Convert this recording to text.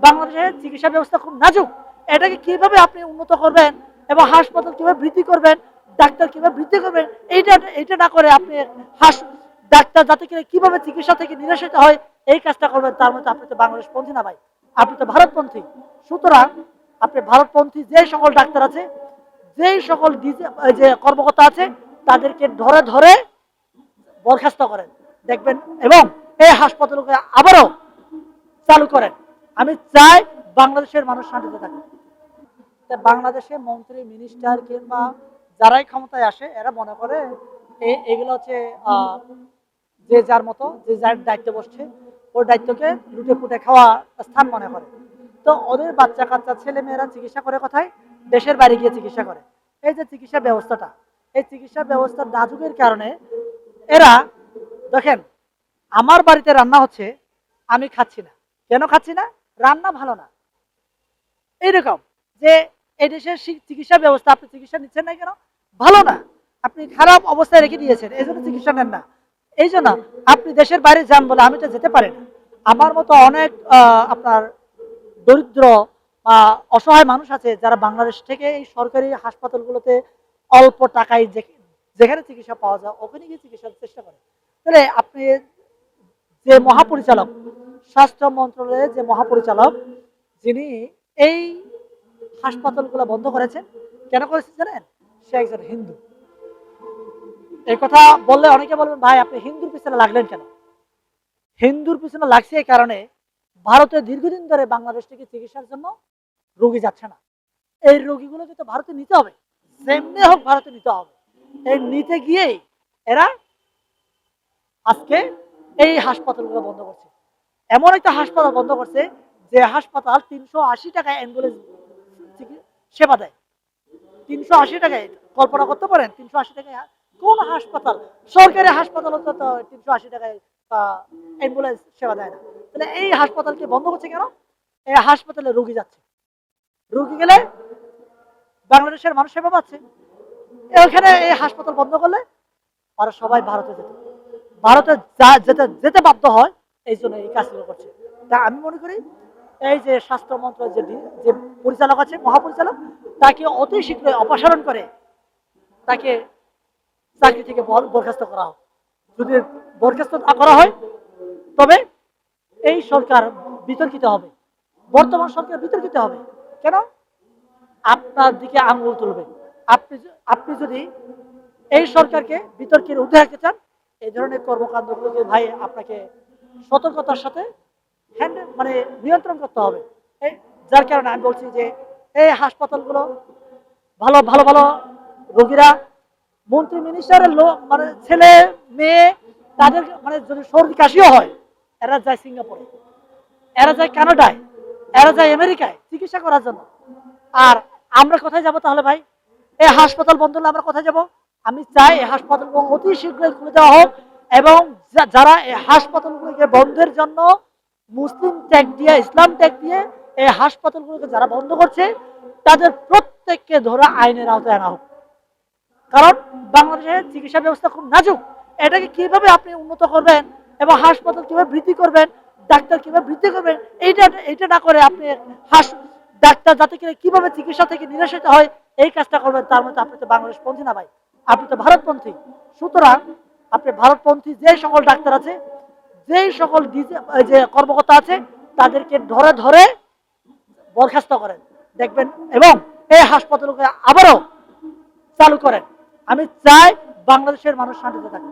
বাংলাদেশের চিকিৎসা ব্যবস্থা খুব নাজুক। এটাকে কিভাবে আপনি উন্নত করবেন এবং হাসপাতাল কিভাবে বৃদ্ধি করবেন, ডাক্তার কিভাবে বৃদ্ধি করবেন, এইটা না করে আপনি হাস ডাক্তার যাতে করে কিভাবে চিকিৎসা থেকে নিরাশিত হয় এই কাজটা করবেন, তার মধ্যে আপনি তো বাংলাদেশপন্থী না ভাই, আপনি তো ভারতপন্থী। সুতরাং আপনি ভারতপন্থী যে সকল ডাক্তার আছে, যেই সকল যে কর্মকর্তা আছে, তাদেরকে ধরে ধরে বরখাস্ত করেন দেখবেন এবং এই হাসপাতালকে আবারও চালু করেন। আমি চাই বাংলাদেশের মানুষ শান্তিতে থাকে। বাংলাদেশে মন্ত্রী মিনিস্টার কিংবা যারাই ক্ষমতায় আসে এরা মনে করে এগুলো হচ্ছে যে যার মতো যে যার দায়িত্ব বসছে ওর দায়িত্বকে লুটে পুটে খাওয়া স্থান মনে করে। তো ওদের বাচ্চা কাচ্চা ছেলে মেয়েরা চিকিৎসা করে কোথায়? দেশের বাইরে গিয়ে চিকিৎসা করে। এই যে চিকিৎসা ব্যবস্থাটা, এই চিকিৎসা ব্যবস্থার নাজুকের কারণে এরা দেখেন, আমার বাড়িতে রান্না হচ্ছে, আমি খাচ্ছি না। কেন খাচ্ছি না? রান্না ভালো না। এইরকম যে এই দেশের চিকিৎসা ব্যবস্থা, আপনি চিকিৎসা নিচ্ছেন না কেন? ভালো না, আপনি খারাপ অবস্থায় রেখে দিয়েছেন, এই জন্য চিকিৎসা নেন না। এই জন্য আপনি দেশের বাইরে যান বলে আমি তো যেতে পারি না। আমার মতো অনেক আপনার দরিদ্র বা অসহায় মানুষ আছে যারা বাংলাদেশ থেকে এই সরকারি হাসপাতালগুলোতে অল্প টাকায় যেখানে চিকিৎসা পাওয়া যায় ওখানে গিয়ে চিকিৎসার চেষ্টা করে। তাহলে আপনি যে মহাপরিচালক, স্বাস্থ্য মন্ত্রণালয়ের যে মহাপরিচালক, যিনি এই হাসপাতালগুলো বন্ধ করেছেন, কেন করেছেন জানেন? সে একজন হিন্দু। এই কথা বললে অনেকে বলবেন ভাই আপনি হিন্দুর পিছনে লাগলেন কেন? হিন্দুর পিছনে লাগছে এই কারণে, ভারতে দীর্ঘদিন ধরে বাংলাদেশ থেকে চিকিৎসার জন্য রোগী যাচ্ছে না। এই রোগীগুলোকে তো ভারতে নিতে হবে, যেমনি হোক ভারতে নিতে হবে। এই নিতে গিয়েই এরা আজকে এই হাসপাতালগুলো বন্ধ করছে। এমন একটা হাসপাতাল বন্ধ করছে যে হাসপাতাল ৩৮০ টাকায় অ্যাম্বুলেন্স সেবা দেয়। ৩৮০ টাকায়, কল্পনা করতে পারেন? ৩৮০ টাকায় কোন হাসপাতাল, সরকারি হাসপাতাল তো ৩৮০ টাকায় অ্যাম্বুলেন্স সেবা দেয় না। তাহলে এই হাসপাতালকে বন্ধ করছে কেন? এই হাসপাতালে রোগী যাচ্ছে, রোগী গেলে বাংলাদেশের মানুষ সেবা পাচ্ছে। এখানে এই হাসপাতাল বন্ধ করলে ওরা সবাই ভারতে যেত, ভারতে যেতে যেতে বাধ্য হয়। এই জন্য এই কাজগুলো করছে। তা আমি মনে করি এই যে স্বাস্থ্য মন্ত্রণালয়ের যে পরিচালক আছে, মহাপরিচালক, তাকে অতি শীঘ্রই অপসারণ করে তাকে চাকরি থেকে বরখাস্ত করা হোক। যদি বরখাস্ত না করা হয় তবে এই সরকার বিতর্কিত হবে, বর্তমান সরকার বিতর্কিত হবে। কেন? আপনার দিকে আঙুল তুলবে। আপনি আপনি যদি এই সরকারকে বিতর্কের ঊর্ধ্বে রাখতে চান, এই ধরনের কর্মকাণ্ডগুলোকে ভাই আপনাকে সতর্কতার সাথে মানে নিয়ন্ত্রণ করতে হবে। যার কারণে আমি বলছি যে এই হাসপাতালগুলো ভালো ভালো ভালো রোগীরা, মন্ত্রী মিনিস্টারের লোক মানে ছেলে মেয়ে, তাদের মানে যদি সর্দি কাশিও হয় এরা যায় সিঙ্গাপুরে, এরা যায় কানাডায়, এরা যায় আমেরিকায় চিকিৎসা করার জন্য। আর আমরা কোথায় যাব তাহলে ভাই? এই হাসপাতাল বন্ধ হলে আমরা কোথায় যাব? আমি চাই এই হাসপাতালগুলো অতি শীঘ্রই খুলে দেওয়া হোক এবং যারা এই হাসপাতালগুলোকে বন্ধের জন্য মুসলিম ট্যাগ দিয়ে, ইসলাম ট্যাগ দিয়ে এই হাসপাতালগুলোকে যারা বন্ধ করছে তাদের প্রত্যেককে ধরে আইনের আওতায় আনা হোক। কারণ বাংলাদেশের চিকিৎসা ব্যবস্থা খুব নাজুক। এটাকে কিভাবে আপনি উন্নত করবেন এবং হাসপাতাল কিভাবে বৃদ্ধি করবেন, ডাক্তার কিভাবে বৃদ্ধি করবেন, এইটা না করে আপনি ডাক্তার যাতে করে কিভাবে চিকিৎসা থেকে নিরাশিত হয় এই কাজটা করবেন, তার মধ্যে আপনি তো বাংলাদেশপন্থী না ভাই, আপনি তো ভারতপন্থী। সুতরাং আপনি ভারতপন্থী যে সকল ডাক্তার আছে, যেই সকল যে কর্মকর্তা আছে, তাদেরকে ধরে ধরে বরখাস্ত করেন দেখবেন এবং এই হাসপাতালকে আবারও চালু করেন। আমি চাই বাংলাদেশের মানুষ শান্তিতে থাকে।